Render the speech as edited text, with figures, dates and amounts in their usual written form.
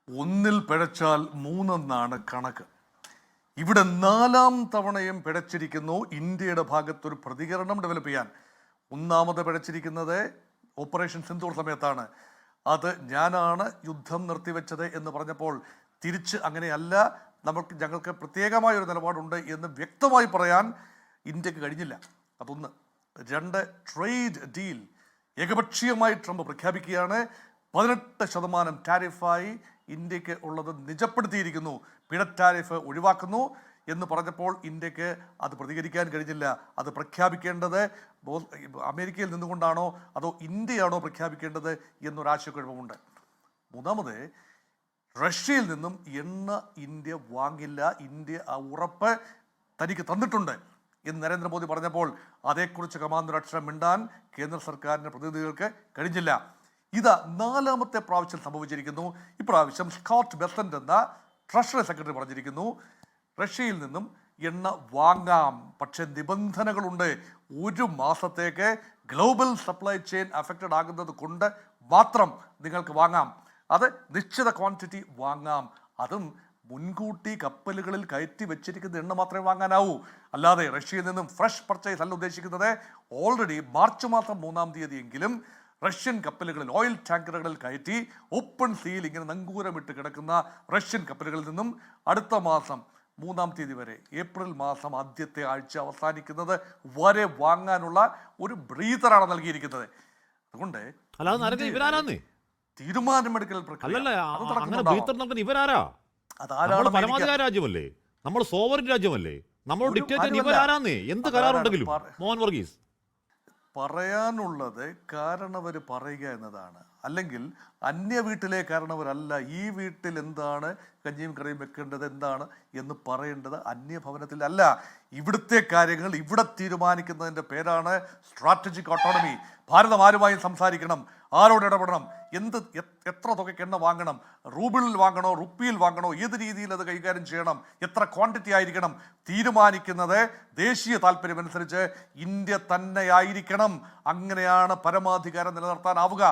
ഒന്നിൽ പിഴച്ചാൽ മൂന്നെന്നാണ് കണക്ക്. ഇവിടെ നാലാം തവണയും പിഴച്ചിരിക്കുന്നു. ഇന്ത്യയുടെ ഭാഗത്തൊരു പ്രതികരണം ഡെവലപ്പ് ചെയ്യാൻ ഒന്നാമത് പിഴച്ചിരിക്കുന്നത് ഓപ്പറേഷൻ സിന്ദൂർ സമയത്താണ്. അത് ഞാനാണ് യുദ്ധം നിർത്തിവെച്ചത് എന്ന് പറഞ്ഞപ്പോൾ തിരിച്ച് അങ്ങനെയല്ല, ഞങ്ങൾക്ക് പ്രത്യേകമായ ഒരു നിലപാടുണ്ട് എന്ന് വ്യക്തമായി പറയാൻ ഇന്ത്യക്ക് കഴിഞ്ഞില്ല. അതൊന്ന്. രണ്ട്, ട്രേഡ് ഡീൽ ഏകപക്ഷീയമായി ട്രംപ് പ്രഖ്യാപിക്കുകയാണ്. 18% ടാരിഫായി ഇന്ത്യക്ക് ഉള്ളത് നിജപ്പെടുത്തിയിരിക്കുന്നു. പിഴ ടാരിഫ് ഒഴിവാക്കുന്നു എന്ന് പറഞ്ഞപ്പോൾ ഇന്ത്യക്ക് അത് പ്രതികരിക്കാൻ കഴിഞ്ഞില്ല. അത് പ്രഖ്യാപിക്കേണ്ടത് അമേരിക്കയിൽ നിന്നുകൊണ്ടാണോ അതോ ഇന്ത്യയാണോ പ്രഖ്യാപിക്കേണ്ടത് എന്നൊരാശയക്കുഴപ്പമുണ്ട്. മൂന്നാമത്, റഷ്യയിൽ നിന്നും എണ്ണ ഇന്ത്യ വാങ്ങില്ല. ഇന്ത്യ ആ ഉറപ്പ് തനിക്ക് തന്നിട്ടുണ്ട് എന്ന് നരേന്ദ്രമോദി പറഞ്ഞപ്പോൾ അതേക്കുറിച്ച് കമാന്നൊരക്ഷരം മിണ്ടാൻ കേന്ദ്ര സർക്കാരിൻ്റെ പ്രതിനിധികൾക്ക് കഴിഞ്ഞില്ല. ഇത് നാലാമത്തെ പ്രാവശ്യം സംഭവിച്ചിരിക്കുന്നു. ഇപ്രാവശ്യം സ്കോട്ട് ബെസന്റ് എന്ന ട്രഷറി സെക്രട്ടറി പറഞ്ഞിരിക്കുന്നു, റഷ്യയിൽ നിന്നും എണ്ണ വാങ്ങാം, പക്ഷെ നിബന്ധനകളുണ്ട്. 1 മാസത്തേക്ക് ഗ്ലോബൽ സപ്ലൈ ചെയിൻ അഫക്റ്റഡ് ആകുന്നത് കൊണ്ട് മാത്രം നിങ്ങൾക്ക് വാങ്ങാം. അത് നിശ്ചിത ക്വാണ്ടിറ്റി വാങ്ങാം. അതും മുൻകൂട്ടി കപ്പലുകളിൽ കയറ്റി വെച്ചിരിക്കുന്ന എണ്ണ മാത്രമേ വാങ്ങാനാവൂ. അല്ലാതെ റഷ്യയിൽ നിന്നും ഫ്രഷ് പർച്ചേസ് അല്ല ഉദ്ദേശിക്കുന്നത്. ഓൾറെഡി മാർച്ച് മാസം 3-ാം തീയതിയെങ്കിലും റഷ്യൻ കപ്പലുകളിൽ, ഓയിൽ ടാങ്കറുകളിൽ കയറ്റി ഓപ്പൺ സീയിൽ ഇങ്ങനെ നങ്കൂരമിട്ട് കിടക്കുന്ന റഷ്യൻ കപ്പലുകളിൽ നിന്നും അടുത്ത മാസം 3-ാം തീയതി വരെ, ഏപ്രിൽ മാസം ആദ്യത്തെ ആഴ്ച അവസാനിക്കുന്നത് വരെ വാങ്ങാനുള്ള ഒരു ബ്രീതറാണ് നൽകിയിരിക്കുന്നത്. അതുകൊണ്ട് തീരുമാനമെടുക്കൽ രാജ്യമല്ലേ, നമ്മൾ സോവറിൻ രാജ്യമല്ലേ, നമ്മൾ ഡിക്റ്റേറ്റർ ഇവരാരാന്നേ. എന്ത് കരാറുണ്ടെങ്കിലും മോഹൻ വർഗീസ് പറയാനുള്ളത് കാരണവർ പറയുക എന്നതാണ്. അല്ലെങ്കിൽ അന്യ വീട്ടിലെ കാരണവരല്ല, ഈ വീട്ടിൽ എന്താണ് കഞ്ഞിയും കറിയും വെക്കേണ്ടത് എന്താണ് എന്ന് പറയേണ്ടത് അന്യഭവനത്തിൽ അല്ല. ഇവിടുത്തെ കാര്യങ്ങൾ ഇവിടെ തീരുമാനിക്കുന്നതിൻ്റെ പേരാണ് സ്ട്രാറ്റജിക് ഓട്ടോണമി. ഭാരതം ആരുമായും സംസാരിക്കണം, ആരോട് ഇടപെടണം, എത്ര തുകയ്ക്ക് എണ്ണ വാങ്ങണം, റൂബിളിൽ വാങ്ങണോ റുപ്പിയിൽ വാങ്ങണോ, ഏത് രീതിയിൽ അത് കൈകാര്യം ചെയ്യണം, എത്ര ക്വാണ്ടിറ്റി ആയിരിക്കണം, തീരുമാനിക്കുന്നത് ദേശീയ താല്പര്യമനുസരിച്ച് ഇന്ത്യ തന്നെയായിരിക്കണം. അങ്ങനെയാണ് പരമാധികാരം നിലനിർത്താനാവുക.